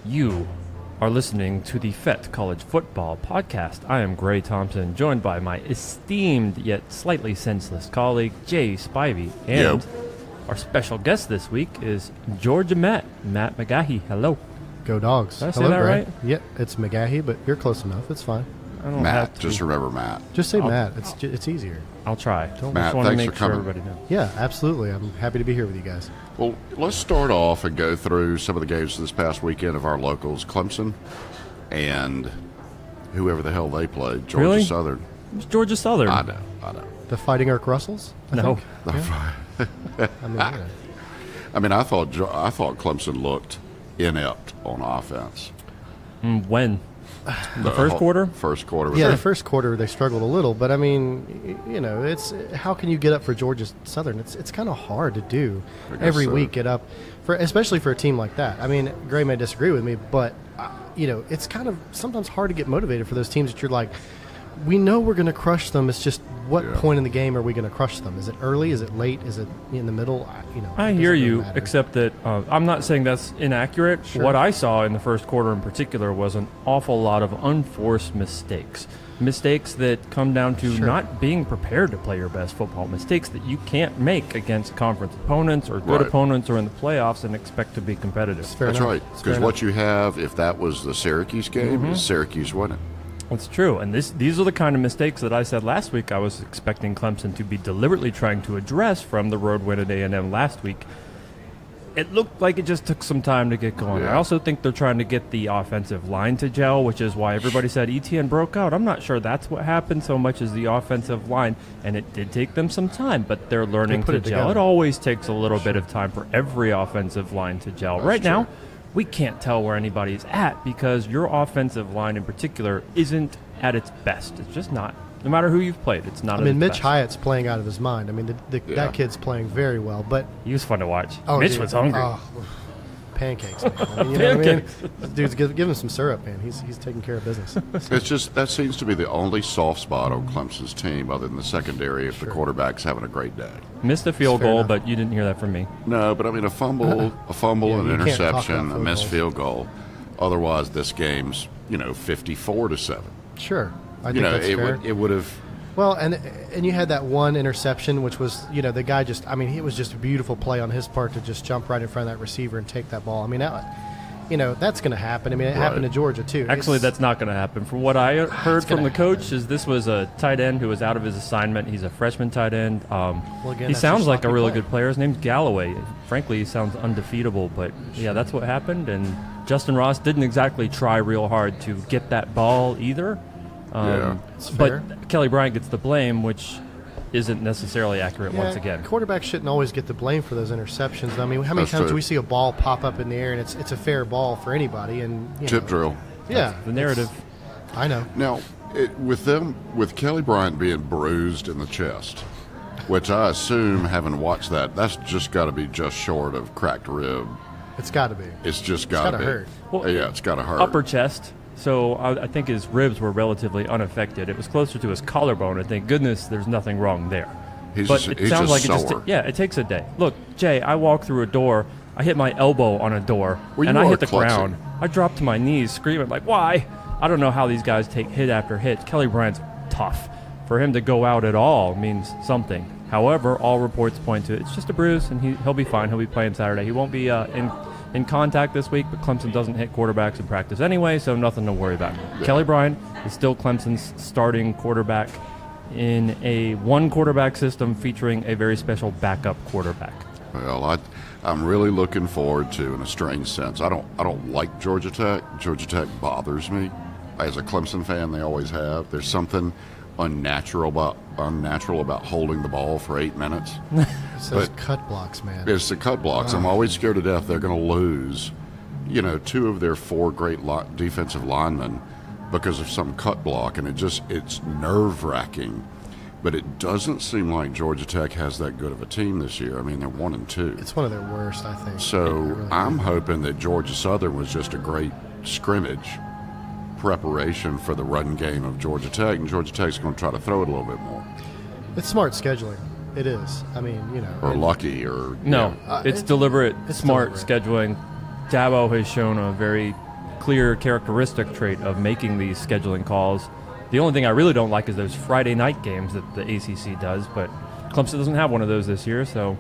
You are listening to the Fête College Football Podcast. I am Gray Thompson, joined by my esteemed yet slightly senseless colleague, Jay Spivey. And our special guest this week is Georgia Matt McGahee. Hello. Go Dogs. Did I say that right? Yep, it's McGahee, but you're close enough. It's fine. I don't Matt, just remember Matt. Just say Matt. It's easier. I'll try. Matt, just want to thanks make for sure coming. everybody knows. Yeah, absolutely. I'm happy to be here with you guys. Well, let's start off and go through some of the games this past weekend of our locals, Clemson and whoever the hell they played, Georgia Really? Southern. It's Georgia Southern. I know. The Fighting Irk Russells? No. Yeah. I mean, I thought Clemson looked inept on offense. When? The first quarter? First quarter. Was The first quarter they struggled a little, but I mean, it's how can you get up for Georgia Southern? It's kind of hard to do every week. Get up especially for a team like that. I mean, Gray may disagree with me, but it's kind of sometimes hard to get motivated for those teams that you're like, we know we're going to crush them. It's just what point in the game are we going to crush them? Is it early? Is it late? Is it in the middle? I hear you, except that I'm not saying that's inaccurate. Sure. What I saw in the first quarter in particular was an awful lot of unforced mistakes. Mistakes that come down to not being prepared to play your best football. Mistakes that you can't make against conference opponents or good opponents or in the playoffs and expect to be competitive. That's right. Because what you have, if that was the Syracuse game, is Syracuse winning. That's true, and these are the kind of mistakes that I said last week I was expecting Clemson to be deliberately trying to address from the road win at A&M last week. It looked like it just took some time to get going. I also think they're trying to get the offensive line to gel, which is why everybody said ETN broke out. I'm not sure that's what happened so much as the offensive line, and it did take them some time, but they're learning to gel. It always takes a little bit of time for every offensive line to gel. Right now, we can't tell where anybody's at because your offensive line in particular isn't at its best. It's just not. No matter who you've played, it's not at its best. Mitch Hyatt's playing out of his mind. I mean, that kid's playing very well. But he was fun to watch. Mitch was hungry. Pancakes, man. I mean, you know what I mean? Dude's give him some syrup, man. He's taking care of business. It's just that seems to be the only soft spot on Clemson's team other than the secondary if the quarterback's having a great day. Missed a field goal, but you didn't hear that from me. No, but I mean a fumble, an interception, a missed field goal. Otherwise, this game's 54-7. Sure, I think that's fair. It would have. Well, and you had that one interception, which was the guy just. I mean, it was just a beautiful play on his part to just jump right in front of that receiver and take that ball. I mean, that's going to happen. I mean, it happened to Georgia too. Actually, that's not going to happen. From what I heard from the coach, is this was a tight end who was out of his assignment. He's a freshman tight end. He sounds like a really good player. His name's Galloway. Frankly, he sounds undefeatable. But that's what happened. And Justin Ross didn't exactly try real hard to get that ball either. But Kelly Bryant gets the blame, which isn't necessarily accurate once again. Quarterbacks shouldn't always get the blame for those interceptions. I mean, how many times do we see a ball pop up in the air and it's a fair ball for anybody? And Tip drill. Yeah. The narrative. I know. Now, with Kelly Bryant being bruised in the chest, which I assume, having watched that's just got to be just short of cracked rib. It's got to be. It's just got to be. Hurt. Well, it's got to hurt. Upper chest. So I think his ribs were relatively unaffected. It was closer to his collarbone, and thank goodness there's nothing wrong there. He's It takes a day. Look, Jay, I walked through a door. I hit my elbow on a door, and I hit the ground. I dropped to my knees screaming, like, why? I don't know how these guys take hit after hit. Kelly Bryant's tough. For him to go out at all means something. However, all reports point to it's just a bruise, and he'll be fine. He'll be playing Saturday. He won't be in contact this week, but Clemson doesn't hit quarterbacks in practice anyway, so nothing to worry about. Yeah. Kelly Bryant is still Clemson's starting quarterback in a one-quarterback system featuring a very special backup quarterback. Well, I'm really looking forward to, in a strange sense, I don't like Georgia Tech. Georgia Tech bothers me. As a Clemson fan, they always have. There's something unnatural about holding the ball for 8 minutes. It's those cut blocks, man. It's the cut blocks. I'm always scared to death they're going to lose, 2 of their 4 great defensive linemen because of some cut block, and it's nerve-wracking. But it doesn't seem like Georgia Tech has that good of a team this year. I mean, they're 1-2. It's one of their worst, I think. So really I'm hoping that Georgia Southern was just a great scrimmage preparation for the run game of Georgia Tech, and Georgia Tech's going to try to throw it a little bit more. It's smart scheduling. It is. I mean, or lucky, or no, it's deliberate, smart scheduling. Dabo has shown a very clear characteristic trait of making these scheduling calls. The only thing I really don't like is those Friday night games that the ACC does, but Clemson doesn't have one of those this year, so...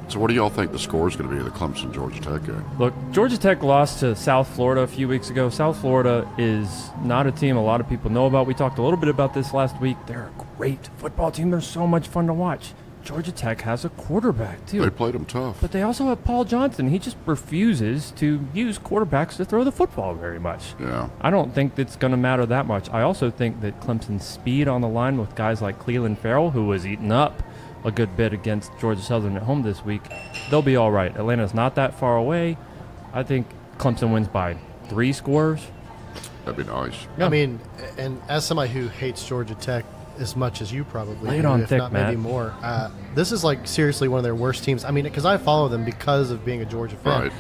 So what do y'all think the score is going to be of the Clemson-Georgia Tech game? Look, Georgia Tech lost to South Florida a few weeks ago. South Florida is not a team a lot of people know about. We talked a little bit about this last week. They're a great football team. They're so much fun to watch. Georgia Tech has a quarterback, too. They played them tough. But they also have Paul Johnson. He just refuses to use quarterbacks to throw the football very much. Yeah. I don't think it's going to matter that much. I also think that Clemson's speed on the line with guys like Cleveland Farrell, who was eaten up a good bit against Georgia Southern at home this week, they'll be all right. Atlanta's not that far away. I think Clemson wins by 3 scores. That'd be nice. I mean, and as somebody who hates Georgia Tech as much as you probably Lay it do, on if thick, not Matt. maybe more, this is like seriously one of their worst teams. I mean, because I follow them because of being a Georgia fan. Right.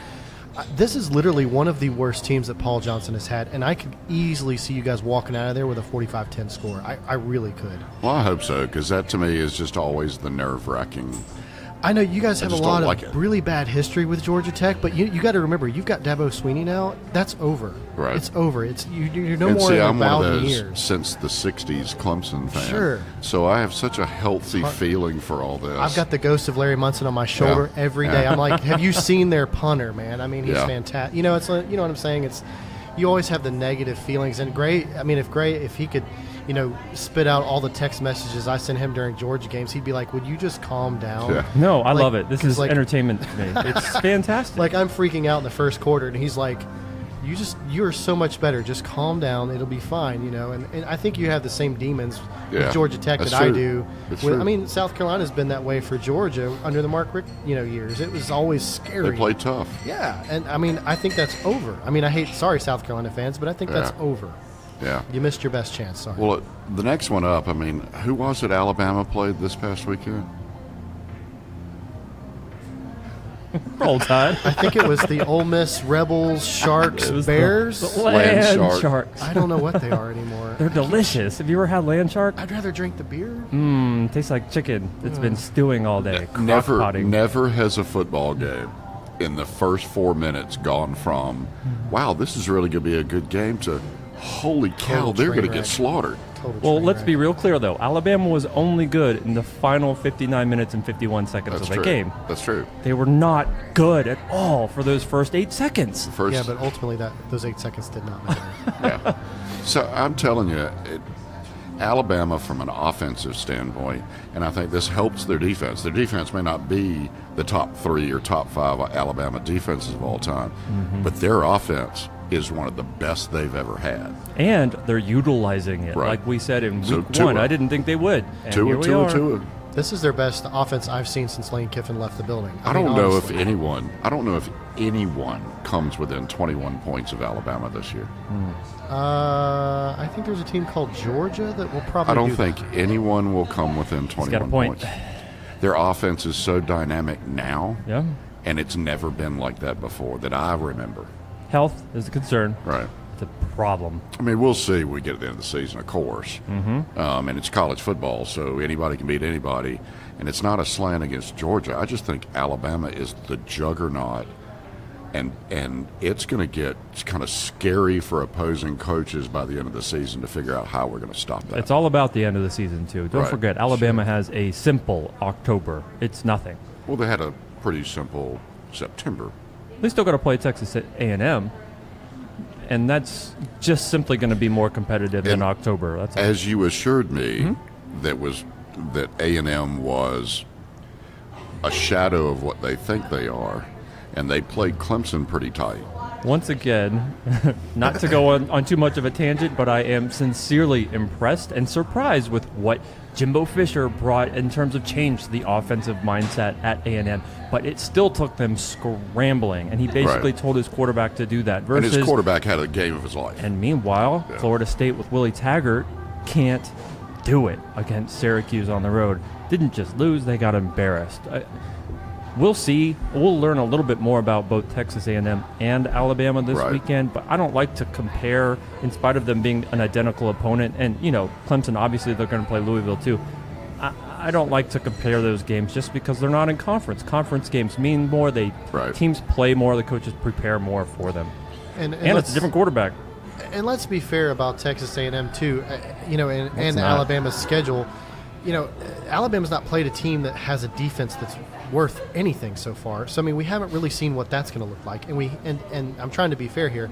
This is literally one of the worst teams that Paul Johnson has had, and I could easily see you guys walking out of there with a 45-10 score. I really could. Well, I hope so, because that to me is just always the nerve-wracking. I know you guys have a just lot don't of like it. really bad history with Georgia Tech, but you got to remember, you've got Dabo Swinney now. That's over. Right. It's over. You're no And more see, in I'm one of about those years. since the 60s Clemson fan. Sure. So I have such a healthy feeling for all this. I've got the ghost of Larry Munson on my shoulder every day. I'm like, have you seen their punter, man? I mean, he's Yeah. fantastic. You know, it's like, you know what I'm saying? It's you always have the negative feelings. And Gray, I mean, if he could, you know, spit out all the text messages I sent him during Georgia games, he'd be like, would you just calm down? Yeah. No, I Like, love it. This 'cause, is like- entertainment to me. It's fantastic. Like, I'm freaking out in the first quarter, and he's like, you're so much better. Just calm down. It'll be fine, you know. And I think you have the same demons Yeah, with Georgia Tech that's that I true. do. That's I true. mean, South Carolina's been that way for Georgia under the Mark Richt, years. It was always scary. They play tough. Yeah, and I mean, I think that's over. I mean, sorry, South Carolina fans, but I think that's Yeah. over. Yeah. You missed your best chance. Sorry. Well, the next one up, I mean, who was it Alabama played this past weekend? Roll Tide. I think it was the Ole Miss Rebels, Sharks, It was Bears. The Land land shark. sharks. I don't know what they are anymore. They're delicious. Have you ever had land shark? I'd rather drink the beer. Tastes like chicken. It's been stewing all day. Crock-potting. Never has a football game in the first 4 minutes gone from, wow, this is really going to be a good game, to, holy cow, Total they're going to train get wreck. slaughtered. Total Well, train let's wreck. be real clear, though. Alabama was only good in the final 59 minutes and 51 seconds That's of the true. game. That's true. They were not good at all for those first 8 seconds. First, Yeah, but ultimately those 8 seconds did not matter. yeah. So I'm telling you, Alabama from an offensive standpoint, and I think this helps their defense. Their defense may not be the top 3 or top 5 Alabama defenses of all time, but their offense is one of the best they've ever had. And they're utilizing it. Right. Like we said in So week 1, Tua. I didn't think they would. And here we are. Tua. This is their best offense I've seen since Lane Kiffin left the building. I mean, don't know honestly. I don't know if anyone comes within 21 points of Alabama this year. I think there's a team called Georgia that will probably. I don't do think that. anyone will come within 21 got a point. points. Their offense is so dynamic now, Yeah. and it's never been like that before that I remember. Health is a concern. Right. It's a problem. I mean, we'll see when we get at the end of the season, of course. And it's college football, so anybody can beat anybody. And it's not a slant against Georgia. I just think Alabama is the juggernaut, and it's going to get kind of scary for opposing coaches by the end of the season to figure out how we're going to stop that. It's all about the end of the season, too. Don't Right. forget, Alabama has a simple October. It's nothing. Well, they had a pretty simple September. They still got to play Texas A&M, and that's just simply going to be more competitive than And October. That's all. As you assured me, that A&M was a shadow of what they think they are, and they played Clemson pretty tight. Once again, not to go on too much of a tangent, but I am sincerely impressed and surprised with what Jimbo Fisher brought in terms of change to the offensive mindset at A&M. But it still took them scrambling, and he basically Right. told his quarterback to do that. And Versus, his quarterback had a game of his life. and meanwhile, Yeah. Florida State with Willie Taggart can't do it against Syracuse on the road. Didn't just lose, they got embarrassed. We'll see. We'll learn a little bit more about both Texas A&M and Alabama this Right. weekend, but I don't like to compare, in spite of them being an identical opponent. And, Clemson, obviously, they're going to play Louisville, too. I don't like to compare those games just because they're not in conference. Conference games mean more. Right. Teams play more. The coaches prepare more for them. And it's a different quarterback. And let's be fair about Texas A&M too, and Alabama's schedule. Alabama's not played a team that has a defense that's worth anything so far. So I mean, we haven't really seen what that's going to look like. And I'm trying to be fair here.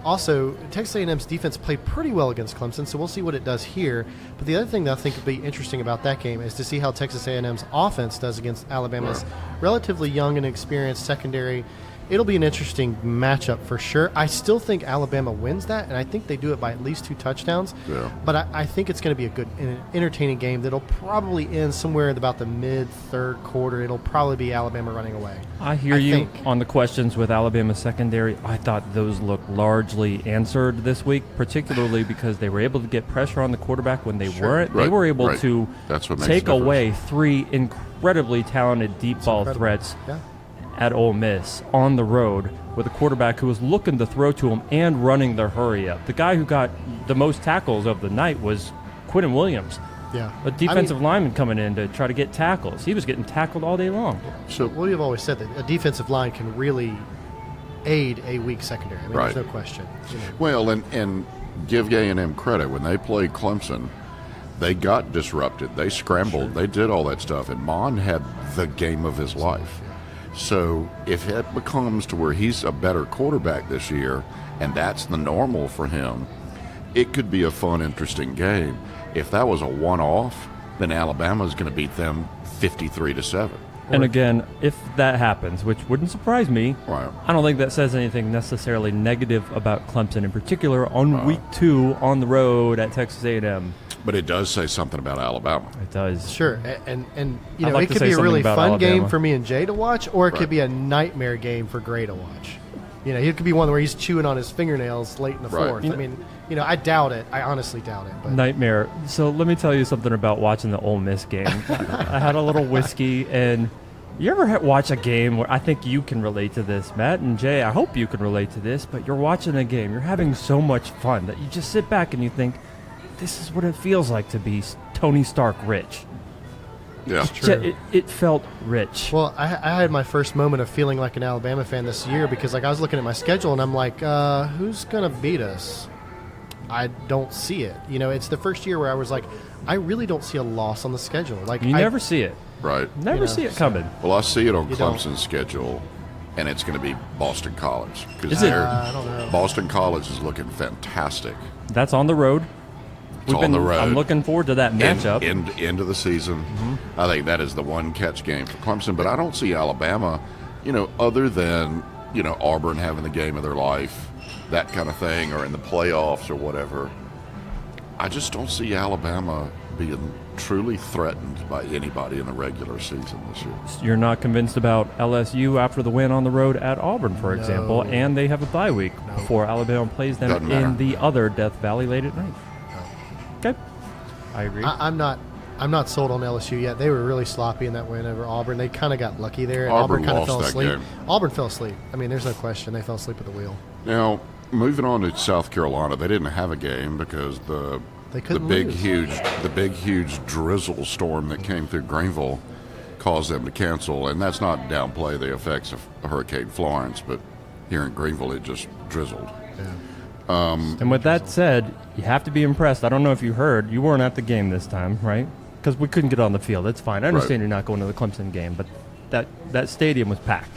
Also, Texas A&M's defense played pretty well against Clemson, so we'll see what it does here. But the other thing that I think would be interesting about that game is to see how Texas A&M's offense does against Alabama's relatively young and experienced secondary. It'll be an interesting matchup for sure. I still think Alabama wins that, and I think they do it by at least 2 touchdowns. Yeah. But I think it's going to be a good, entertaining game that'll probably end somewhere in about the mid-third quarter. It'll probably be Alabama running away. I think. On the questions with Alabama secondary. I thought those looked largely answered this week, particularly because they were able to get pressure on the quarterback when they weren't. Right. They were able Right. to That's what makes take a difference. away 3 incredibly talented deep ball threats at Ole Miss on the road with a quarterback who was looking to throw to him and running the hurry up. The guy who got the most tackles of the night was Quinton Williams. Yeah. A defensive lineman coming in to try to get tackles. He was getting tackled all day long. So we've always said that a defensive line can really aid a weak secondary. I mean, Right. there's no question. Well, and give A&M credit. When they played Clemson, they got disrupted. They scrambled. They did all that stuff. And Mon had the game of his life. So if it becomes to where he's a better quarterback this year, and that's the normal for him, it could be a fun, interesting game. If that was a one-off, then Alabama's going to beat them 53-7. And again, if that happens, which wouldn't surprise me, Right. I don't think that says anything necessarily negative about Clemson in particular on week 2 on the road at Texas A&M. But it does say something about Alabama. It does. Sure, and I'd like it to could say be a something really about fun Alabama. game for me and Jay to watch, or it Right. could be a nightmare game for Gray to watch. It could be one where he's chewing on his fingernails late in the Right. fourth. I mean, I doubt it. I honestly doubt it. But Nightmare. So let me tell you something about watching the Ole Miss game. I had a little whiskey, and you ever watch a game where I think you can relate to this, Matt and Jay, I hope you can relate to this, but you're watching a game, you're having so much fun that you just sit back and you think, this is what it feels like to be Tony Stark rich. Yeah. True. It felt rich. Well, I had my first moment of feeling like an Alabama fan this year because, I was looking at my schedule and I'm like, who's gonna beat us? I don't see it. It's the first year where I was like, I really don't see a loss on the schedule. Like You never see it. Right. Never see it coming. Well, I see it on You don't. Clemson's schedule, and it's going to be Boston College. Is it? I don't know. Boston College is looking fantastic. That's on the road. It's on the road. I'm looking forward to that matchup. End of the season. I think that is the one catch game for Clemson. But I don't see Alabama, other than, Auburn having the game of their life, that kind of thing, or in the playoffs or whatever. I just don't see Alabama being truly threatened by anybody in the regular season this year. You're not convinced about LSU after the win on the road at Auburn, for example, and they have a bye week before Alabama plays them Doesn't matter. in the other Death Valley late at night. Okay, I agree. I'm not sold on LSU yet. They were really sloppy in that win over Auburn. They kind of got lucky there. And Auburn kind of lost fell that asleep. game. Auburn fell asleep. I mean, there's no question. They fell asleep at the wheel. Now, moving on to South Carolina, they didn't have a game because They couldn't lose. the big huge drizzle storm that came through Greenville caused them to cancel. And that's not downplay the effects of Hurricane Florence, but here in Greenville it just drizzled. And with that said, you have to be impressed. I don't know if you heard. You weren't at the game this time, right? Because we couldn't get on the field. It's fine. I understand you're not going to the Clemson game, but that stadium was packed.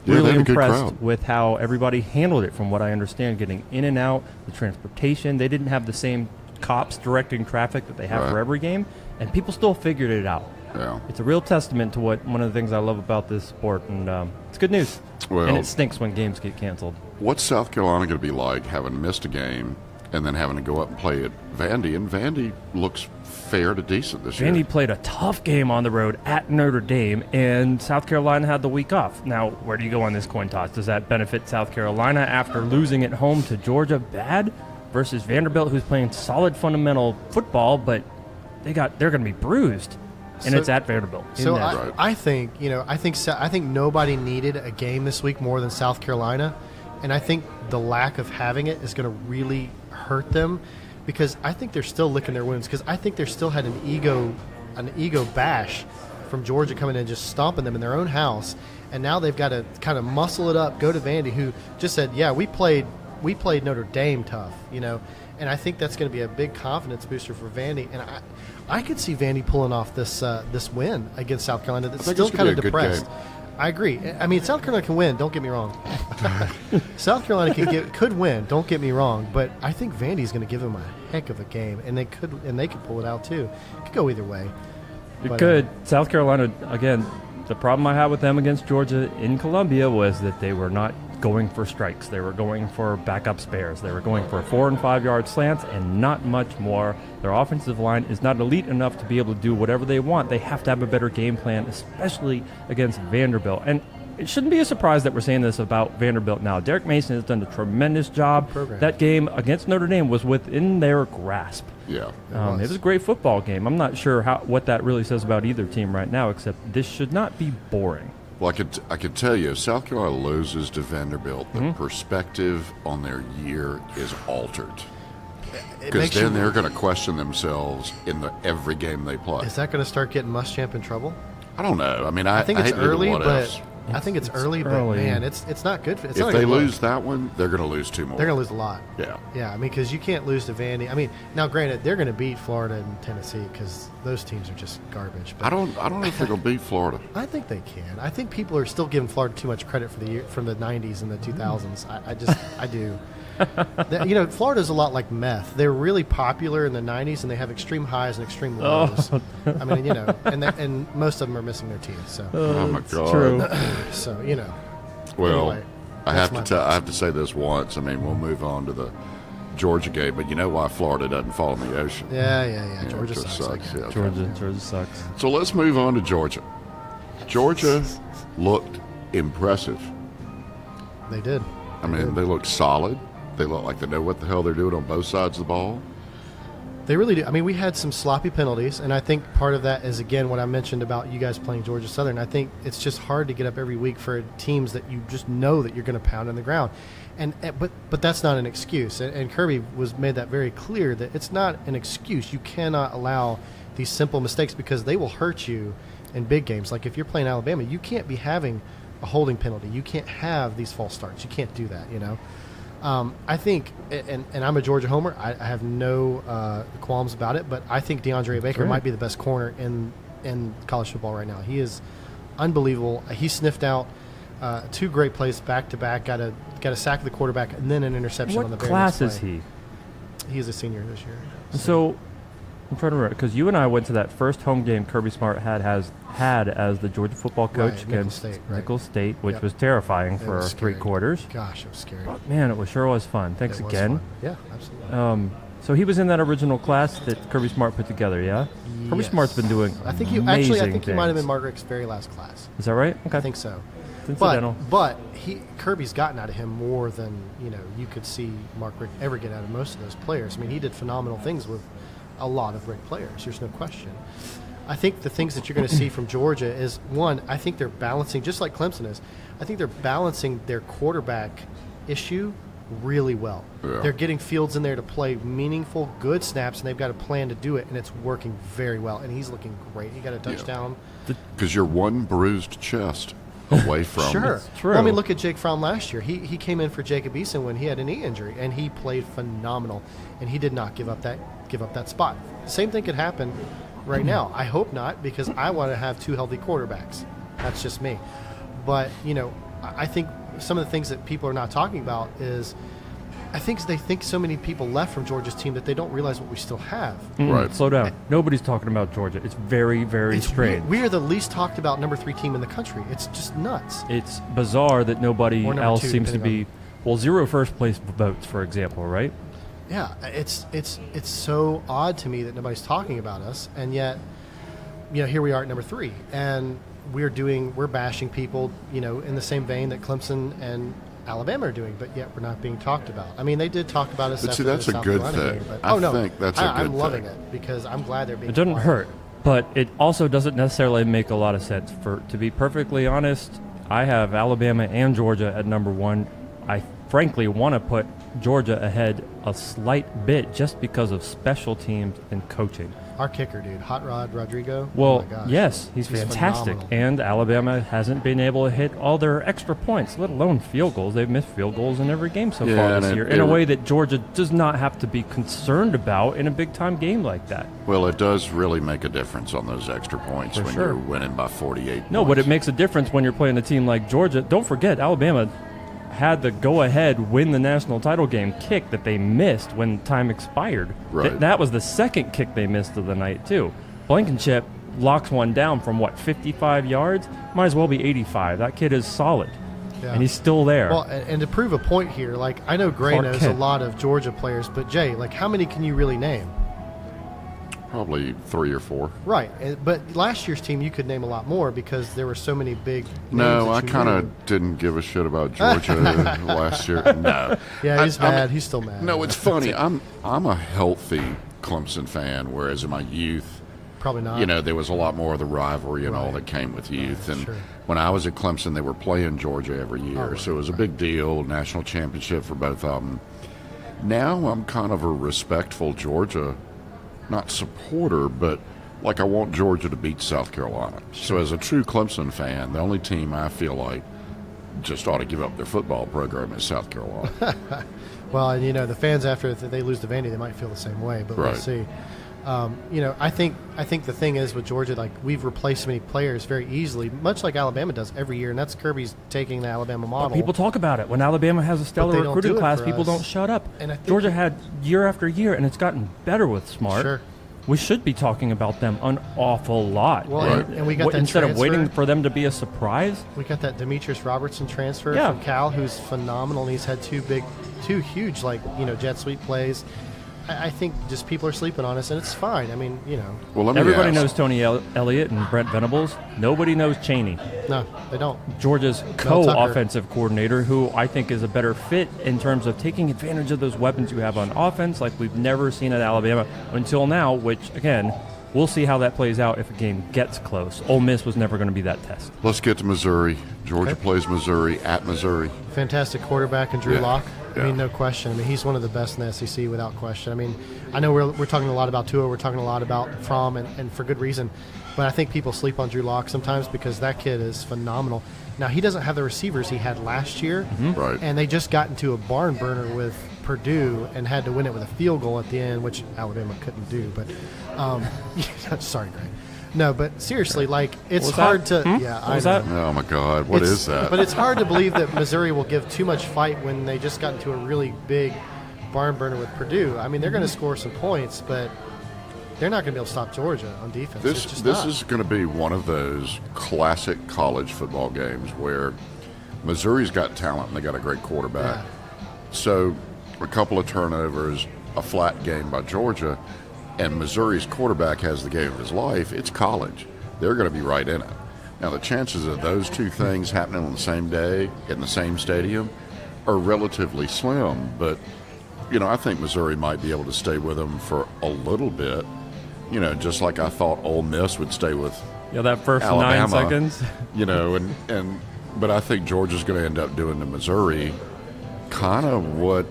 Yeah, they Really had a good impressed crowd. with how everybody handled it, from what I understand, getting in and out, the transportation. They didn't have the same cops directing traffic that they have for Right. every game, and people still figured it out. Yeah. It's a real testament to one of the things I love about this sport, and it's good news. Well- and it stinks when games get canceled. What's South Carolina going to be like having missed a game and then having to go up and play at Vandy? And Vandy looks fair to decent this year. Vandy played a tough game on the road at Notre Dame, and South Carolina had the week off. Now, where do you go on this coin toss? Does that benefit South Carolina after losing at home to Georgia bad versus Vanderbilt, who's playing solid fundamental football, but they're going to be bruised, and So- it's at Vanderbilt. So Right. I think I think nobody needed a game this week more than South Carolina, and I think the lack of having it is going to really hurt them because I think they're still licking their wounds because I think they still had an ego bash from Georgia coming in and just stomping them in their own house, and now they've got to kind of muscle it up, go to Vandy, who just said, yeah, we played we played Notre Dame tough, and I think that's going to be a big confidence booster for Vandy. And I could see Vandy pulling off this win against South Carolina. That's still kind of depressed. I agree. I mean, South Carolina can win. Don't get me wrong. South Carolina could win. Don't get me wrong. But I think Vandy's going to give them a heck of a game, and they could pull it out too. It could go either way. It could. South Carolina, again, the problem I had with them against Georgia in Columbia was that they were not going for strikes. They were going for backup spares. They were going for 4 and 5 yard slants and not much more. Their offensive line is not elite enough to be able to do whatever they want. They have to have a better game plan, especially against Vanderbilt. And it shouldn't be a surprise that we're saying this about Vanderbilt now. Derek Mason has done a tremendous job. That game against Notre Dame was within their grasp. Yeah, it was a great football game. I'm not sure what that really says about either team right now, except this should not be boring. Well, I could tell you, if South Carolina loses to Vanderbilt, the perspective on their year is altered. Because then they're going to question themselves in every game they play. Is that going to start getting Muschamp in trouble? I don't know. I mean, I think it's early, but I think it's early, but man, it's not good. If they lose that one, they're going to lose 2 more. They're going to lose a lot. Yeah. Yeah, I mean, because you can't lose to Vandy. I mean, now granted, they're going to beat Florida and Tennessee because those teams are just garbage. But I don't know if they're going to beat Florida. I think they can. I think people are still giving Florida too much credit for the year from the '90s and the 2000s. I do. Florida's a lot like meth. They're really popular in the '90s, and they have extreme highs and extreme lows. I mean, and most of them are missing their teeth. So, oh my God, true. So Well, anyway, I have to say this once. I mean, we'll move on to the Georgia game, but you know why Florida doesn't fall in the ocean? Yeah. Georgia sucks. Yeah, Georgia sucks. So let's move on to Georgia. Georgia looked impressive. They did. They looked solid. They look like they know what the hell they're doing on both sides of the ball. They really do. I mean, we had some sloppy penalties, and I think part of that is, again, what I mentioned about you guys playing Georgia Southern. I think it's just hard to get up every week for teams that you just know that you're going to pound in the ground. But that's not an excuse. And Kirby made that very clear that it's not an excuse. You cannot allow these simple mistakes because they will hurt you in big games. Like if you're playing Alabama, you can't be having a holding penalty. You can't have these false starts. You can't do that, I think, and I'm a Georgia homer, I have no qualms about it, but I think DeAndre Baker might be the best corner in college football right now. He is unbelievable. He sniffed out 2 great plays back-to-back, got a sack of the quarterback, and then an interception on the very next play. What class is he? He is a senior this year. So I'm trying to remember, because you and I went to that first home game Kirby Smart had as the Georgia football coach against Nicholls State, which was terrifying for 3 quarters. Gosh, it was scary. But man, it sure was fun. Thanks again. Fun. Yeah, absolutely. So he was in that original class that Kirby Smart put together, yeah? Yes. Kirby Smart's been doing I think he might have been Mark Richt's very last class. Is that right? Okay. I think so. It's incidental. But Kirby's gotten out of him more than you could see Mark Richt ever get out of most of those players. I mean, he did phenomenal things with a lot of Richt players. There's no question. I think the things that you're going to see from Georgia is, one, I think they're balancing, just like Clemson is, I think they're balancing their quarterback issue really well. Yeah. They're getting Fields in there to play meaningful, good snaps, and they've got a plan to do it, and it's working very well. And he's looking great. He got a touchdown. Because you're one bruised chest away from Sure. It's true. Well, I mean, look at Jake Fromm last year. He came in for Jacob Eason when he had a knee injury, and he played phenomenal, and he did not give up that spot. Same thing could happen right now. I hope not, because I want to have 2 healthy quarterbacks. That's just me. But, I think some of the things that people are not talking about is I think they think so many people left from Georgia's team that they don't realize what we still have. Right. Slow down. Nobody's talking about Georgia. It's very, very strange. We are the least talked about number 3 team in the country. It's just nuts. It's bizarre that nobody else seems to be. Well, 0 first place votes, for example, right? Yeah, it's so odd to me that nobody's talking about us, and yet, here we are at number 3, and we're bashing people, in the same vein that Clemson and Alabama are doing, but yet we're not being talked about. I mean, they did talk about us. But see, that's a good thing. I think that's a good thing. I'm loving it because I'm glad they're being. It doesn't hurt, but it also doesn't necessarily make a lot of sense. To be perfectly honest, I have Alabama and Georgia at number 1. I frankly want to put Georgia ahead a slight bit just because of special teams and coaching. Our kicker, dude, Hot Rod Rodrigo. Well, oh my gosh. yes, he's fantastic. Phenomenal. And Alabama hasn't been able to hit all their extra points, let alone field goals. They've missed field goals in every game so far this year, in a way that Georgia does not have to be concerned about in a big-time game like that. Well, it does really make a difference on those extra points For when sure. you're winning by 48 No, points. but it makes a difference when you're playing a team like Georgia. Don't forget, Alabama had the go-ahead win the national title game kick that they missed when time expired. Right. That was the second kick they missed of the night, too. Blankenship locks one down from, 55 yards? Might as well be 85. That kid is solid, Yeah. and he's still there. Well, and to prove a point here, like, I know Gray Clark knows Kent. a lot of Georgia players, but Jay, like, how many can you really name? Probably 3 or 4. Right, but last year's team you could name a lot more because there were so many big names No, that I you kind knew. of didn't give a shit about Georgia last year. No. Yeah, he's I mean, mad. He's still mad. No, it's funny. I'm a healthy Clemson fan, whereas in my youth, Probably not. there was a lot more of the rivalry and all Right. that came with youth. And sure. when I was at Clemson, they were playing Georgia every year, right, so it was a big deal, national championship for both of them. Now I'm kind of a respectful Georgia, not supporter, but like I want Georgia to beat South Carolina. So as a true Clemson fan, the only team I feel like just ought to give up their football program is South Carolina. Well, and the fans after they lose to Vandy, they might feel the same way, but we'll Right. see. I think the thing is with Georgia, like, we've replaced so many players very easily, much like Alabama does every year, and that's Kirby's taking the Alabama model. People talk about it. When Alabama has a they stellar don't recruiting do it class, for people us. don't shut up. And I think Georgia had year after year, and it's gotten better with Smart. Sure. We should be talking about them an awful lot. Well, Right. and we got that instead of waiting transfer. for them to be a surprise. We got that Demetrius Robertson transfer Yeah. from Cal, who's phenomenal. And he's had two huge, jet sweep plays. I think just people are sleeping on us, and it's fine. I mean, Well, let me Everybody ask. knows Tony Elliott and Brent Venables. Nobody knows Cheney, no, they don't. Georgia's Tucker. co-offensive coordinator, who I think is a better fit in terms of taking advantage of those weapons you have on offense like we've never seen at Alabama until now, which, again, we'll see how that plays out if a game gets close. Ole Miss was never going to be that test. Let's get to Missouri. Georgia Okay. plays Missouri at Missouri. Fantastic quarterback in Drew Yeah. Lock. I Yeah. mean, no question. I mean, he's one of the best in the SEC without question. I mean, I know we're talking a lot about Tua. We're talking a lot about Fromm, and for good reason. But I think people sleep on Drew Lock sometimes because that kid is phenomenal. Now, he doesn't have the receivers he had last year. Right. And they just got into a barn burner with Purdue and had to win it with a field goal at the end, which Alabama couldn't do. But sorry, Greg. No, but seriously, like, it's was hard that? to. Yeah, What was I know. that? Oh, my God. What is that? But it's hard to believe that Missouri will give too much fight when they just got into a really big barn burner with Purdue. I mean, they're going to score some points, but they're not going to be able to stop Georgia on defense. It's This just this not. is going to be one of those classic college football games where Missouri's got talent and they got a great quarterback. Yeah. So a couple of turnovers, a flat game by Georgia, and Missouri's quarterback has the game of his life. It's college. They're going to be right in it. Now, the chances of those two things happening on the same day in the same stadium are relatively slim, but I think Missouri might be able to stay with them for a little bit. Just like I thought Ole Miss would stay with Yeah, that first Alabama. 9 seconds. But I think Georgia's going to end up doing to Missouri kind of what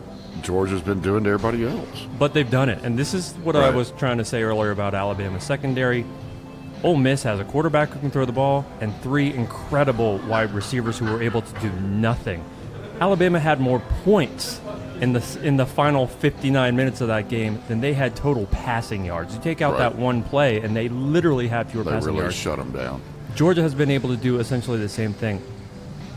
Georgia's been doing to everybody else. But they've done it. And this is what I Right. was trying to say earlier about Alabama's secondary. Ole Miss has a quarterback who can throw the ball and 3 incredible wide receivers who were able to do nothing. Alabama had more points in the final 59 minutes of that game than they had total passing yards. You take out Right. that one play, and they literally had fewer They passing really yards. shut them down. Georgia has been able to do essentially the same thing.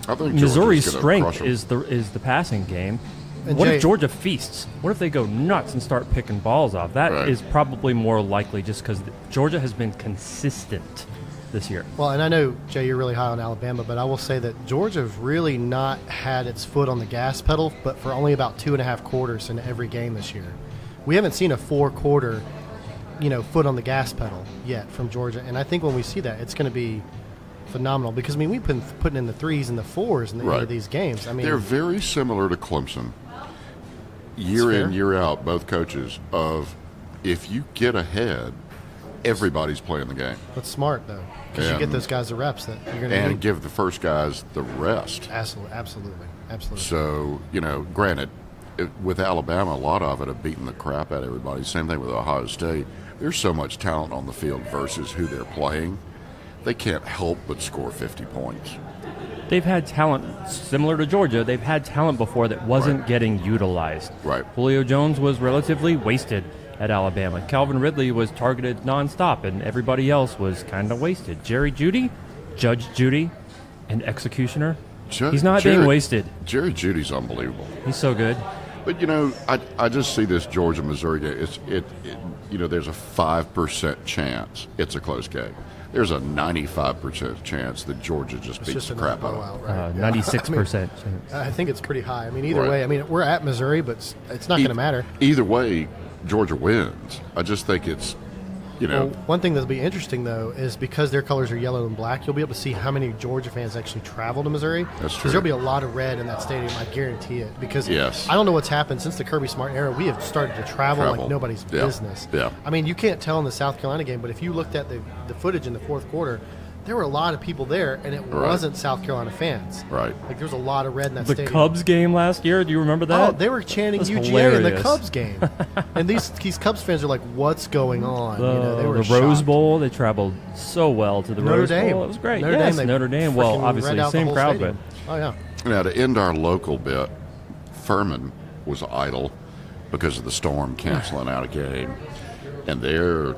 I think Missouri's Georgia's gonna crush strength 'em. is the passing game. And What Jay- if Georgia feasts? What if they go nuts and start picking balls off? That Right. is probably more likely just because Georgia has been consistent this year. Well, and I know, Jay, you're really high on Alabama, but I will say that Georgia's really not had its foot on the gas pedal, but for only about 2.5 quarters in every game this year. We haven't seen a 4-quarter, foot on the gas pedal yet from Georgia, and I think when we see that, it's going to be phenomenal because, we've been putting in the 3s and the 4s in the end Right. of these games. They're very similar to Clemson. Year fair. in, year out, both coaches of if you get ahead, everybody's playing the game. That's smart, though, because you And- get those guys the reps that you're going to And need. give the first guys the rest. Absolutely. So, granted, with Alabama, a lot of it have beaten the crap out of everybody. Same thing with Ohio State. there's so much talent on the field versus who they're playing. They can't help but score 50 points. They've had talent similar to Georgia. They've had talent before that wasn't getting utilized. Right. Julio Jones was relatively wasted at Alabama. Calvin Ridley was targeted nonstop, and everybody else was kind of wasted. Judge Judy, and Executioner. He's not being wasted. Jerry Judy's unbelievable. He's so good. But, I just see this Georgia-Missouri game. There's a 5% chance it's a close game. There's a 95% chance that Georgia just beats the crap out of them. 96% chance. I think it's pretty high. Either way. We're at Missouri, but it's not going to matter. Either way, Georgia wins. I just think it's, Well, one thing that'll be interesting, though, is because their colors are yellow and black, you'll be able to see how many Georgia fans actually travel to Missouri. That's true. Because there'll be a lot of red in that stadium, I guarantee it. Because yes. I don't know what's happened since the Kirby Smart era. We have started to travel like nobody's business. Yeah. You can't tell in the South Carolina game, but if you looked at the footage in the fourth quarter, there were a lot of people there, and it wasn't South Carolina fans. Right. Like, there was a lot of red in that stadium. The Cubs game last year, do you remember that? Oh, they were chanting UGA hilarious. in the Cubs game. And these Cubs fans are like, what's going on? The they were Rose shocked. Bowl, they traveled so well to the Rose Bowl. It was great. Notre Dame. Well, obviously, same crowd, but. Oh, yeah. Now, to end our local bit, Furman was idle because of the storm canceling out a game. And they're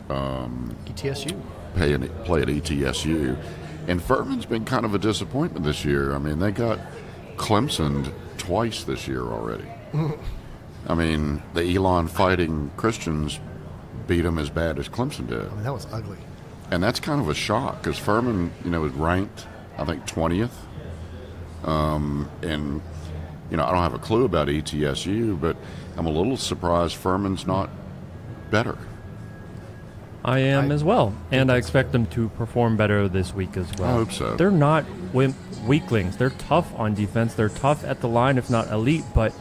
ETSU. Play at ETSU. And Furman's been kind of a disappointment this year. They got Clemson twice this year already. The Elon Fighting Christians beat them as bad as Clemson did. That was ugly. And that's kind of a shock because Furman, was ranked, I think, 20th. And I don't have a clue about ETSU, but I'm a little surprised Furman's not better. I am as well, and I expect them to perform better this week as well. I hope so. They're not weaklings. They're tough on defense. They're tough at the line, if not elite, but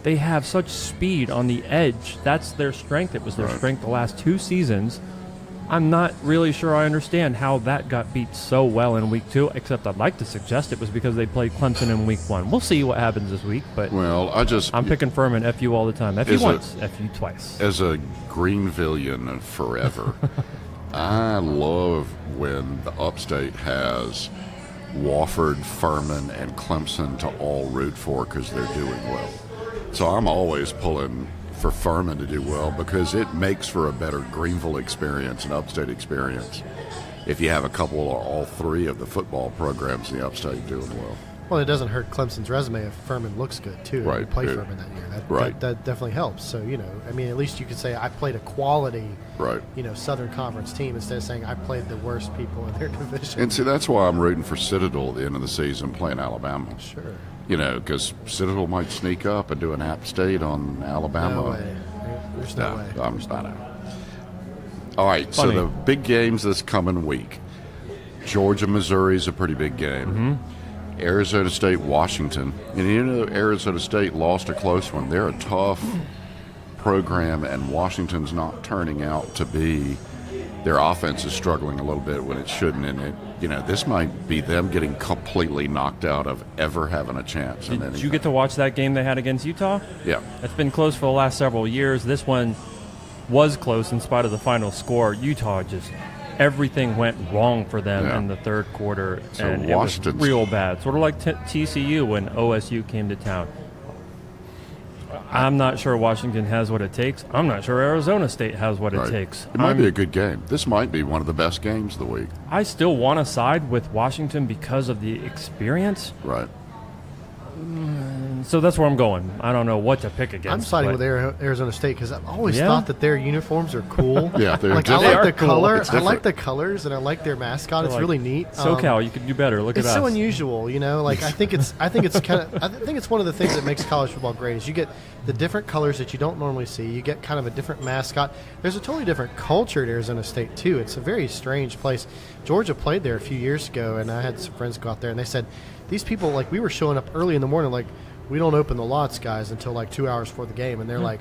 they have such speed on the edge. That's their strength. It was their strength the last 2 seasons. I'm not really sure I understand how that got beat so well in week 2, except I'd like to suggest it was because they played Clemson in week 1. We'll see what happens this week, but I'm picking Furman FU all the time. FU once, FU twice. As a Greenvillian forever, I love when the upstate has Wofford, Furman, and Clemson to all root for because they're doing well. So I'm always pulling for Furman to do well because it makes for a better Greenville experience and upstate experience if you have a couple or all 3 of the football programs in the upstate doing well. Well, it doesn't hurt Clemson's resume if Furman looks good, too. Right. You play Furman that year. That definitely helps. So, at least you could say I played a quality, Southern Conference team instead of saying I played the worst people in their division. And see, that's why I'm rooting for Citadel at the end of the season playing Alabama. Sure. Because Citadel might sneak up and do an App State on Alabama. No way. There's no way. I'm not out. All right, so the big games this coming week. Georgia, Missouri is a pretty big game. Mm-hmm. Arizona State, Washington. And Arizona State lost a close one. They're a tough program, and Washington's not turning out to be. Their offense is struggling a little bit when it shouldn't, and this might be them getting completely knocked out of ever having a chance. Did you get to watch that game they had against Utah? Yeah. It's been close for the last several years. This one was close in spite of the final score. Utah everything went wrong for them in the third quarter, and it was real bad. Sort of like TCU when OSU came to town. I'm not sure Washington has what it takes. I'm not sure Arizona State has what it takes. It might be a good game. This might be one of the best games of the week. I still want to side with Washington because of the experience. Right. So that's where I'm going. I don't know what to pick against. I'm siding with Arizona State because I've always thought that their uniforms are cool. Yeah, they're like, different. I like the Cool. color. It's I like the colors, and I like their mascot. It's really neat. SoCal, you could do better. Look at It's us. so unusual, you know. Like I think it's one of the things that makes college football great is you get the different colors that you don't normally see. You get kind of a different mascot. There's a totally different culture at Arizona State too. It's a very strange place. Georgia played there a few years ago, and I had some friends go out there, and they said these people, like, we were showing up early in the morning, like, we don't open the lots, guys, until like 2 hours before the game. And they're like,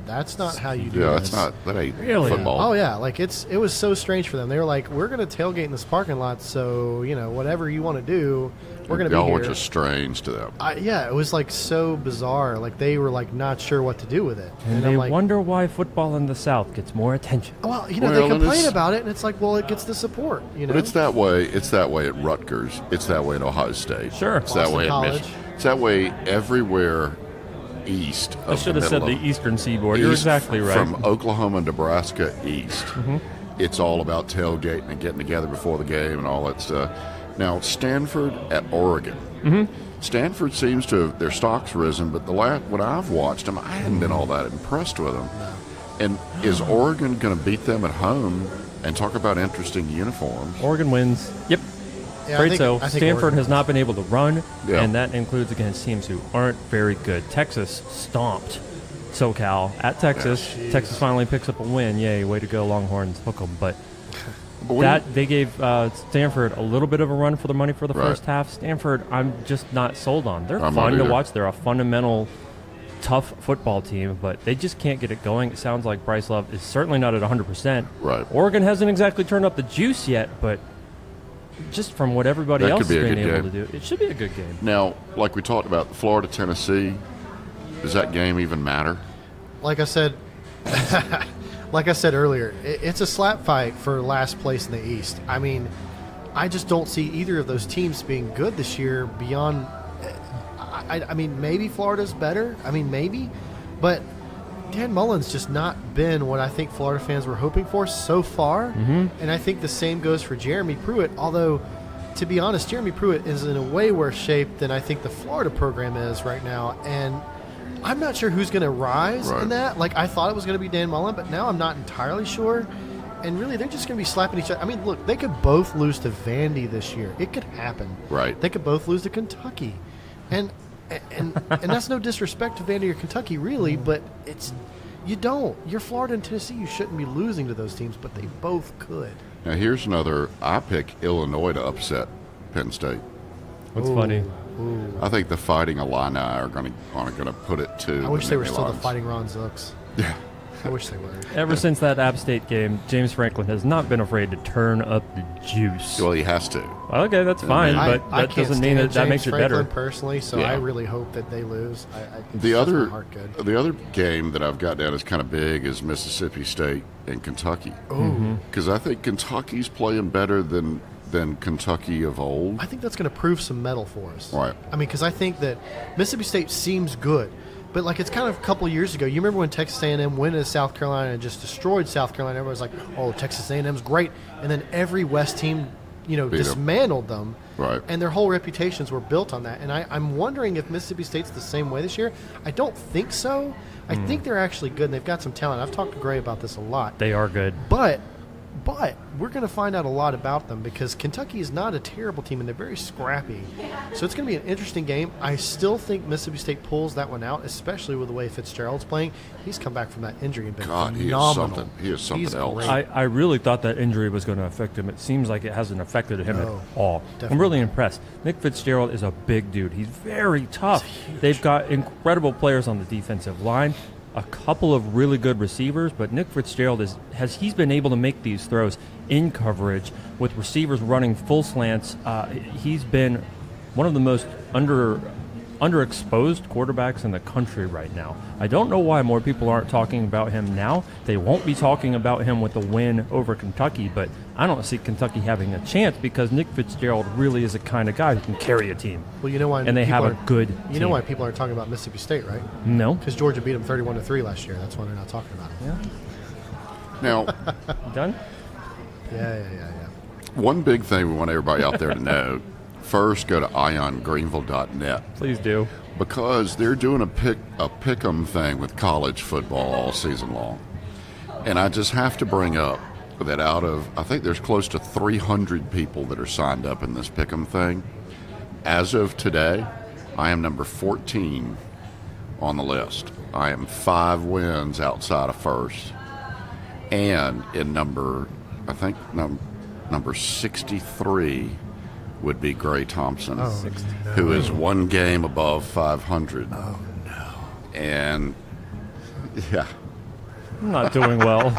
that's not how you do Yeah, this. that ain't Really? football. Oh, yeah. Like, it was so strange for them. They were like, we're going to tailgate in this parking lot, so, whatever you want to do, we're going to be Y'all here. were just strange to them. Yeah, it was like so bizarre. Like, they were like not sure what to do with it. And I'm they like, wonder why football in the South gets more attention. well, Well, they and complain it's- about it, and it's like, well, it gets the support, But it's that way. It's that way at Rutgers. It's that way at Ohio State. Sure. It's that Boston way at College. Michigan. It's that way everywhere east of I should have said the Eastern Seaboard. You're east exactly right. From Oklahoma, Nebraska east. Mm-hmm. It's all about tailgating and getting together before the game and all that stuff. Now, Stanford at Oregon. Mm-hmm. Stanford seems to have, their stock's risen, but when I've watched them, I hadn't been all that impressed with them. And is Oregon going to beat them at home? And talk about interesting uniforms. Oregon wins. Yep. Yeah, Afraid so. I think Stanford Oregon has not been able to run, Yeah. and that includes against teams who aren't very good. Texas stomped SoCal at Texas. Yeah, Texas finally picks up a win. Yay, way to go, Longhorns. Hook 'em. But But they gave Stanford a little bit of a run for the money for the Right. first half. Stanford, I'm just not sold on. They're I'm fun not to either. watch. They're a fundamental, tough football team, but they just can't get it going. It sounds like Bryce Love is certainly not at 100%. Right. Oregon hasn't exactly turned up the juice yet, but just from what everybody That else could be has a been good able game. to do, it should be a good game. Now, like we talked about, Florida, Tennessee, does that game even matter? Like I said, earlier, it's a slap fight for last place in the East. I mean, I just don't see either of those teams being good this year beyond. I mean, maybe Florida's better. I mean, maybe. But Dan Mullen's just not been what I think Florida fans were hoping for so far. Mm-hmm. And I think the same goes for Jeremy Pruitt, although, to be honest, Jeremy Pruitt is in a way worse shape than I think the Florida program is right now. And I'm not sure who's going to rise in that. Like, I thought it was going to be Dan Mullen, but now I'm not entirely sure. And really, they're just going to be slapping each other. I mean, look, they could both lose to Vandy this year. It could happen. Right. They could both lose to Kentucky. And that's no disrespect to Vandy or Kentucky, really, but you're Florida and Tennessee. You shouldn't be losing to those teams, but they both could. Now, here's another. I pick Illinois to upset Penn State. What's funny? Ooh. I think the Fighting Illini are going to put it to. I wish they were still the Lions. Fighting Ron Zooks. Yeah. I wish they were. Ever since that App State game, James Franklin has not been afraid to turn up the juice. Well, he has to. Okay, that's fine, but I that can't doesn't mean stand that makes James it better. Franklin personally, so Yeah. I really hope that they lose. It's The just other my heart good. the other game that I've got down is kind of big is Mississippi State and Kentucky. Mm-hmm. Because I think Kentucky's playing better than Kentucky of old. I think that's going to prove some metal for us. Right. I mean, because I think that Mississippi State seems good, but like it's kind of a couple of years ago. You remember when Texas A&M went into South Carolina and just destroyed South Carolina? Everybody's like, "Oh, Texas A&M's great," and then every West team, Beat 'em. dismantled them. Right. And their whole reputations were built on that. And I'm wondering if Mississippi State's the same way this year. I don't think so. I think they're actually good, and they've got some talent. I've talked to Gray about this a lot. They are good. But we're going to find out a lot about them because Kentucky is not a terrible team, and they're very scrappy. So it's going to be an interesting game. I still think Mississippi State pulls that one out, especially with the way Fitzgerald's playing. He's come back from that injury and been God, he is phenomenal. something. He is something He's else. great. I really thought that injury was going to affect him. It seems like it hasn't affected him No, at all. definitely I'm really not. impressed. Nick Fitzgerald is a big dude. He's very tough. They've got incredible players on the defensive line, a couple of really good receivers, but Nick Fitzgerald he's been able to make these throws in coverage with receivers running full slants. He's been one of the most underexposed quarterbacks in the country right now. I don't know why more people aren't talking about him now. They won't be talking about him with the win over Kentucky, but I don't see Kentucky having a chance because Nick Fitzgerald really is the kind of guy who can carry a team. Well, you know why? And they have a people good You team. know why people aren't talking about Mississippi State, right? No? Because Georgia beat them 31-3 last year. That's why they're not talking about it. Yeah. Now, Done? Yeah. one big thing we want everybody out there to know, first go to iongreenville.net Please do. because they're doing a pick'em thing with college football all season long. And I just have to bring up that out of, I think there's close to 300 people that are signed up in this pick'em thing. As of today, I am number 14 on the list. I am 5 wins outside of first. And in number 63 would be Gray Thompson, Oh, who is one game above 500. Oh, no. And, yeah. I'm not doing well.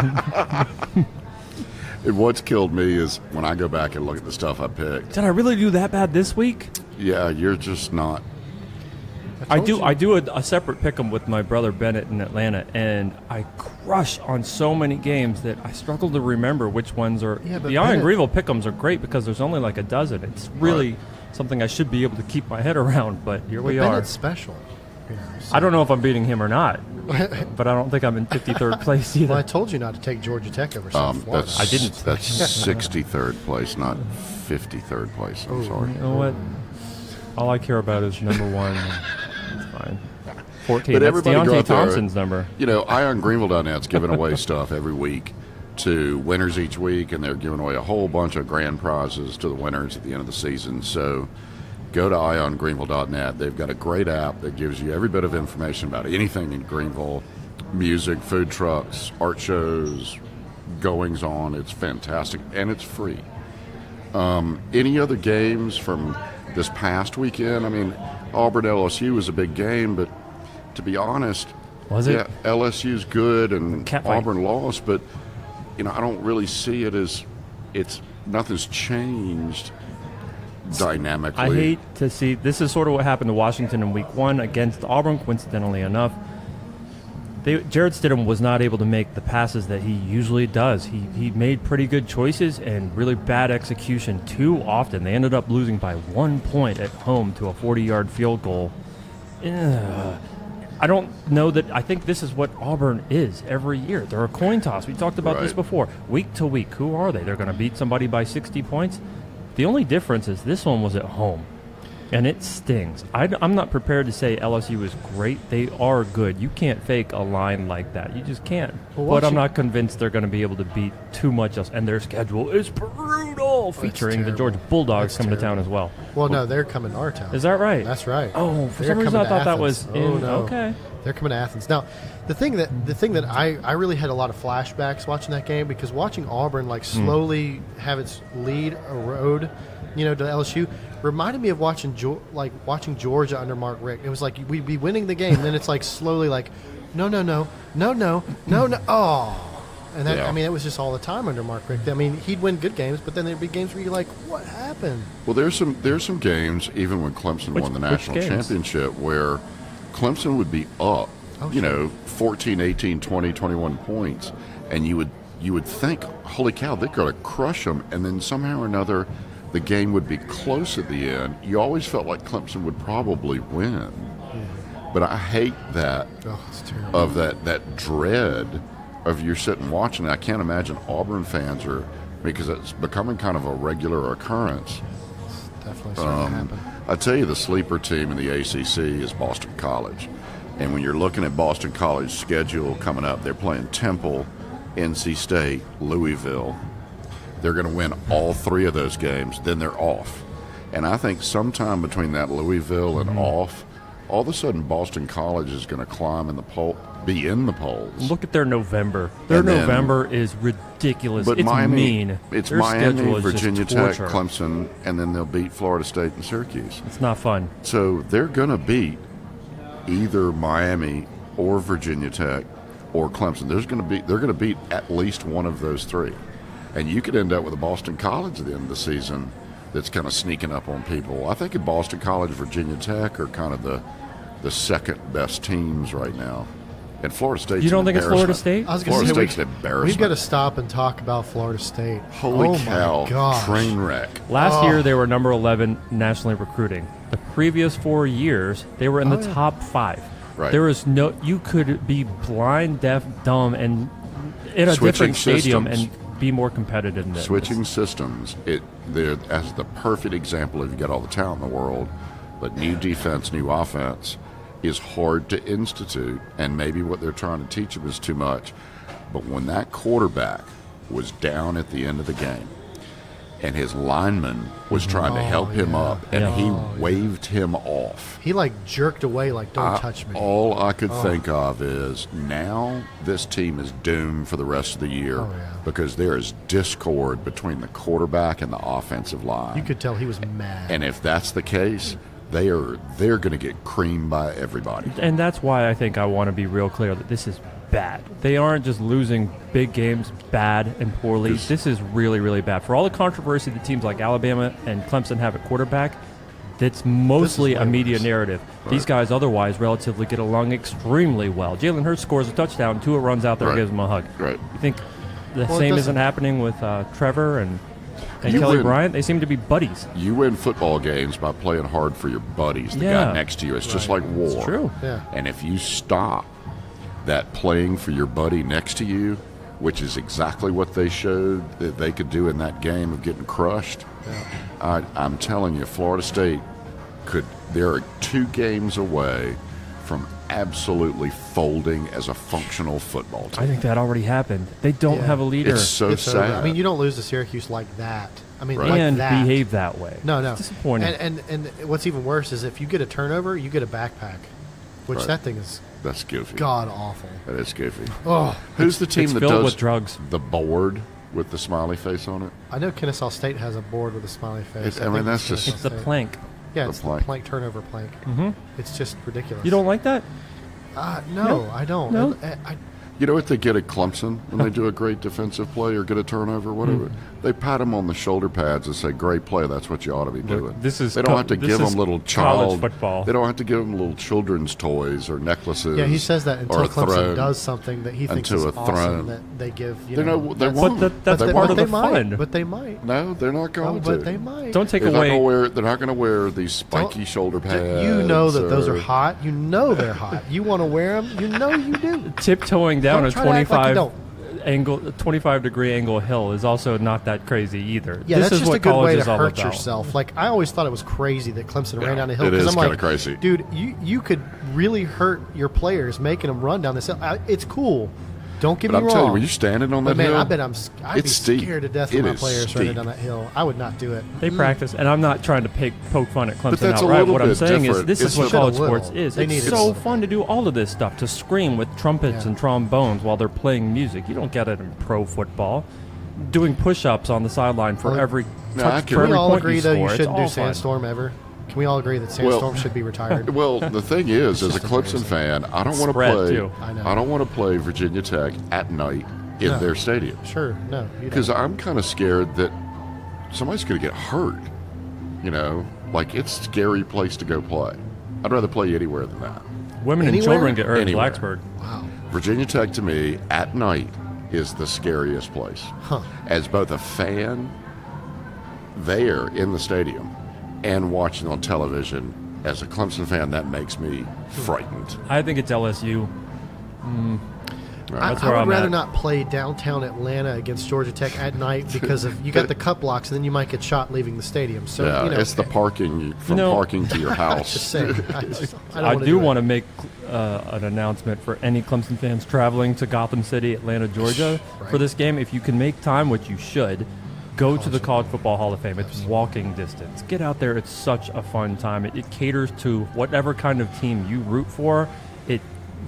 And what's killed me is when I go back and look at the stuff I picked. Did I really do that bad this week? Yeah, you're just not. I do a separate pick'em with my brother Bennett in Atlanta, and I crush on so many games that I struggle to remember which ones are. Yeah, but the Iron Bennett- Greenville pick'ems are great because there's only like a dozen. It's really something I should be able to keep my head around, but here we are. Bennett's special. You know, so. I don't know if I'm beating him or not, but I don't think I'm in 53rd place either. Well, I told you not to take Georgia Tech over South Florida. That's, I didn't. That's 63rd place, not 53rd place. I'm sorry. You know what? All I care about is number one. It's fine. 14. But That's everybody go Deontay out there. Thompson's number. You know, IronGreenville.net's giving away stuff every week to winners each week, and they're giving away a whole bunch of grand prizes to the winners at the end of the season. So go to IronGreenville.net. They've got a great app that gives you every bit of information about anything in Greenville, music, food trucks, art shows, goings on. It's fantastic, and it's free. Any other games from this past weekend? I mean, Auburn LSU was a big game, but to be honest, Was it? Yeah, LSU's good and Cat fight. Auburn lost, but you know, I don't really see it as nothing's changed dynamically. I hate to see this is sort of what happened to Washington in week 1 against Auburn, coincidentally enough. Jared Stidham was not able to make the passes that he usually does. He made pretty good choices and really bad execution too often. They ended up losing by 1 point at home to a 40-yard field goal. Ugh. I don't know that. I think this is what Auburn is every year. They're a coin toss. We talked about this Right. before. Week to week, who are they? They're going to beat somebody by 60 points. The only difference is this one was at home, and it stings. I'm not prepared to say LSU is great. They are good. You can't fake a line like that. You just can't. Well, but I'm watching- not convinced they're going to be able to beat too much else. And their schedule is brutal, featuring the terrible. Georgia Bulldogs That's coming to town terrible. as well. Well, no, they're coming to our town. Is that right? That's right. Oh, for They're some reason coming I to thought that Athens. was Oh, in. no. Okay. They're coming to Athens. Now, the thing that I really had a lot of flashbacks watching that game, because watching Auburn like slowly have its lead erode, to LSU, reminded me of watching Georgia under Mark Richt. It was like we'd be winning the game, then it's like slowly like, no, oh. And that, Yeah. I mean, it was just all the time under Mark Richt. I mean, he'd win good games, but then there'd be games where you're like, what happened? Well, there's some games, even when Clemson won the which national games? championship, where Clemson would be up, 14, 18, 20, 21 points, and you would think, holy cow, they're going to crush them, and then somehow or another, the game would be close at the end. You always felt like Clemson would probably win, but I hate that Oh, it's terrible. of that dread of you're sitting watching. I can't imagine Auburn fans because it's becoming kind of a regular occurrence. Definitely starting to happen. I tell you, the sleeper team in the ACC is Boston College. And when you're looking at Boston College's schedule coming up, they're playing Temple, NC State, Louisville. They're going to win all 3 of those games, then they're off. And I think sometime between that Louisville and off, all of a sudden Boston College is going to be in the polls. Look at their November. Their And then- November is ridiculous. But it's Miami, mean. It's Their Miami, schedule is just Virginia Tech, torture. Clemson, and then they'll beat Florida State and Syracuse. It's not fun. So they're going to beat either Miami or Virginia Tech or Clemson. They're going to beat at least one of those 3, and you could end up with a Boston College at the end of the season that's kind of sneaking up on people. I think at Boston College, Virginia Tech are kind of the second best teams right now, and Florida State. You don't think it's Florida State? I was going Florida to say, State's an embarrassment. we've got to stop and talk about Florida State. Holy oh cow! My gosh. Train wreck. Last year, they were number 11 nationally recruiting. The previous 4 years, they were in the top 5. Right. There is you could be blind, deaf, dumb, and in a Switching different stadium systems. and be more competitive than this. Switching systems, they're as the perfect example of you got all the talent in the world, but new defense, new offense is hard to institute, and maybe what they're trying to teach them is too much. But when that quarterback was down at the end of the game, and his lineman was trying to help him up, and he waved him off. He jerked away don't touch me. All I could think of is now this team is doomed for the rest of the year because there is discord between the quarterback and the offensive line. You could tell he was mad. And if that's the case, they're going to get creamed by everybody. And that's why I think I want to be real clear that this is bad. They aren't just losing big games bad and poorly. This is really, really bad. For all the controversy that teams like Alabama and Clemson have at quarterback, that's mostly a media narrative. Right. These guys otherwise relatively get along extremely well. Jalen Hurts scores a touchdown, Tua runs out there and gives him a hug. Right. You think the same isn't happening with Trevor and Kelly Bryant? They seem to be buddies. You win football games by playing hard for your buddies, the guy next to you. It's just like war. It's true. Yeah. And if you stop that playing for your buddy next to you, which is exactly what they showed that they could do in that game of getting crushed, I'm telling you, Florida State they're 2 games away from absolutely folding as a functional football team. I think that already happened. They don't have a leader. It's so sad. I mean, you don't lose to Syracuse like that. I mean, and like that. behave that way. No. It's disappointing. And what's even worse is if you get a turnover, you get a backpack, which that thing is that's goofy. God awful. That is goofy. Oh, who's the team that filled does with drugs? The board with the smiley face on it? I know Kennesaw State has a board with a smiley face. It's the plank. Yeah, it's the plank turnover plank. Mm-hmm. It's just ridiculous. You don't like that? No, I don't. No? You know what they get at Clemson when they do a great defensive play or get a turnover, whatever? They pat them on the shoulder pads and say, "Great play. That's what you ought to be doing." They don't have to give them little college football. They don't have to give them little children's toys or necklaces. Yeah, he says that until Clemson does something that he thinks is awesome that they give. They won't. That's part of the fun. But they might. No, they're not going to. But they might. Don't take away. They're not going to wear these spiky shoulder pads. You know that those are hot. You know they're hot. You want to wear them. You know you do. Tiptoeing down a 25-degree angle hill is also not that crazy either. Yeah, this that's is just what a good way to hurt about. yourself. Like, I always thought it was crazy that Clemson ran down a hill. It is kind of crazy. Dude, you could really hurt your players making them run down this hill. It's cool. Don't get me wrong. I'm telling you, when you're standing on that hill, I bet I'd be scared to death of my players running down that hill. I would not do it. They practice, and I'm not trying to poke fun at Clemson outright. What I'm saying is this is what college sports is. It's so fun to do all of this stuff, to scream with trumpets and trombones while they're playing music. You don't get it in pro football. Doing push-ups on the sideline for every touch, for every point you score. Can we all agree, though, you shouldn't do fun. Sandstorm ever? Can we all agree that Sandstorm should be retired? Well, the thing is, as a Clemson fan, I don't want to play. I don't want to play Virginia Tech at night in their stadium. Sure, no, because I'm kind of scared that somebody's going to get hurt. You know, like it's a scary place to go play. I'd rather play anywhere than that. Women and children get hurt in Blacksburg. Wow. Virginia Tech to me at night is the scariest place. As both a fan there in the stadium and watching on television, as a Clemson fan, that makes me frightened. I think it's LSU. I would rather not play downtown Atlanta against Georgia Tech at night because you got the cut blocks, and then you might get shot leaving the stadium. So it's the parking parking to your house. Just saying. I do want to make an announcement for any Clemson fans traveling to Gotham City, Atlanta, Georgia for this game. If you can make time, which you should, go to the College Football Hall of Fame. It's walking distance. Get out there. It's such a fun time. It caters to whatever kind of team you root for. It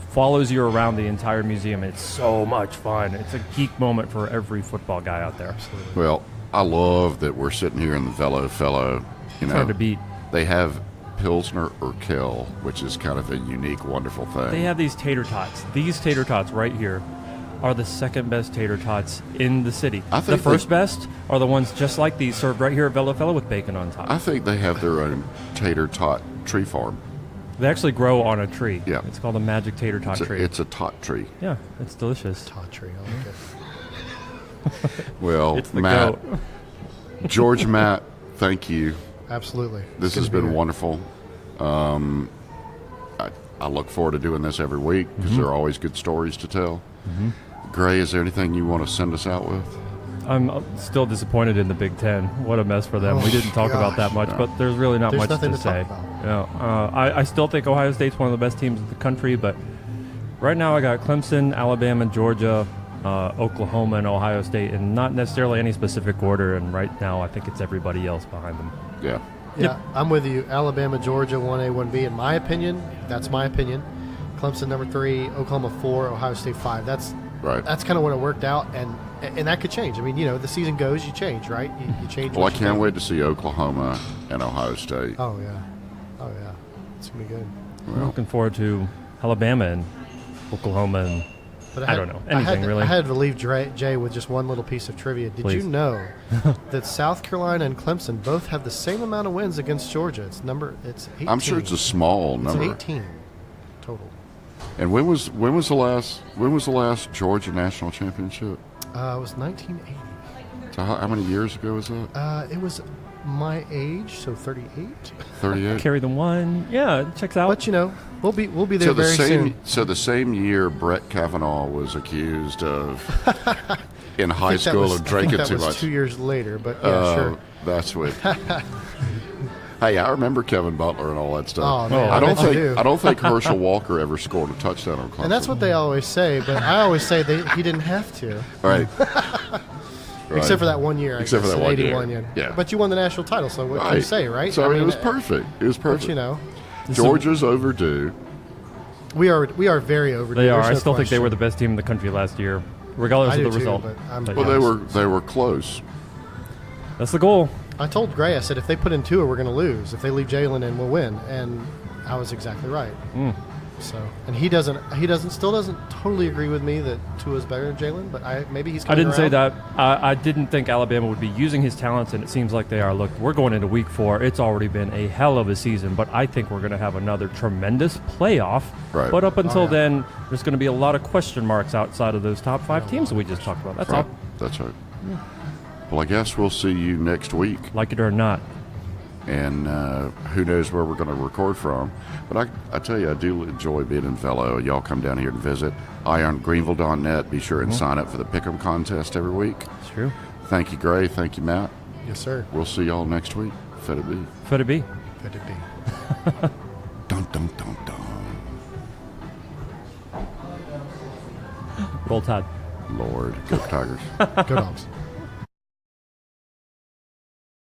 follows you around the entire museum. It's so much fun. It's a geek moment for every football guy out there. Absolutely. Well, I love that we're sitting here in the Velo Fellow. It's hard to beat. They have Pilsner or Kill, which is kind of a unique, wonderful thing. They have these tater tots. These tater tots right here are the second best tater tots in the city. The first best are the ones just like these served right here at Velo Fellow with bacon on top. I think they have their own tater tot tree farm. They actually grow on a tree. Yeah. It's called a magic tater tot tree. It's a tot tree. Yeah, it's delicious. Tot tree, I like it. Well, it's the Matt, goat. George, Matt, thank you. Absolutely. This has been wonderful. I look forward to doing this every week because there are always good stories to tell. Gray, is there anything you want to send us out with? I'm still disappointed in the Big Ten. What a mess for them. We didn't talk about that much, but there's really not much to say. I still think Ohio State's one of the best teams in the country, but right now I got Clemson, Alabama, Georgia, Oklahoma and Ohio State, and not necessarily any specific order. And right now, I think it's everybody else behind them. Yeah. Yeah, I'm with you. Alabama, Georgia, 1A, 1B. In my opinion, that's my opinion. Clemson number 3, Oklahoma 4, Ohio State 5. That's Right. That's kind of what it worked out, and that could change. I mean, the season goes, you change, right? You change. Well, I can't wait to see Oklahoma and Ohio State. Oh yeah, it's gonna be good. I'm looking forward to Alabama and Oklahoma and. But I don't know anything really. I had to leave Jay with just one little piece of trivia. Did Please. you know that South Carolina and Clemson both have the same amount of wins against Georgia? It's 18. I'm sure it's a small number. It's 18 total. And when was the last Georgia national championship? It was 1980. So how many years ago was that? It was my age, so 38. 38. Carry the one. Yeah, it checks out. But we'll be there very soon. So the same year Brett Kavanaugh was accused of in high school of drinking too much. That was 2 years later, but yeah, sure. That's what. Hey, I remember Kevin Butler and all that stuff. Oh, man, I do. don't think Herschel Walker ever scored a touchdown on Clemson. And that's what they always say, but I always say he didn't have to. Right. Except for that 1 year. Except for that 1 year. 81 year. Yeah. But you won the national title, so what can you say, right? So it was perfect. It was perfect. But, Georgia's overdue. we are very overdue. They are. There's I no still think they question. were the best team in the country last year, regardless I of the do too, result. but Well, they were close. That's the goal. I told Gray, I said, if they put in Tua, we're going to lose. If they leave Jalen in, we'll win. And I was exactly right. So, and he still doesn't totally agree with me that Tua's better than Jalen, but maybe he's I coming didn't say around. that. I didn't think Alabama would be using his talents, and it seems like they are. Look, we're going into week 4. It's already been a hell of a season, but I think we're going to have another tremendous playoff. Right. But up until yeah. then, there's going to be a lot of question marks outside of those top 5 teams that we just talked about. That's Right. all. That's right. Well, I guess we'll see you next week. Like it or not. And who knows where we're going to record from. But I tell you, I do enjoy being in Velo. Y'all come down here and visit. IronGreenville.net. Be sure and sign up for the Pick'em contest every week. It's true. Thank you, Gray. Thank you, Matt. Yes, sir. We'll see y'all next week. Fed it be. Could it be? Could it be? Dun, dun, dun, dun. Roll Tide. Lord. Go Tigers. Go Dogs.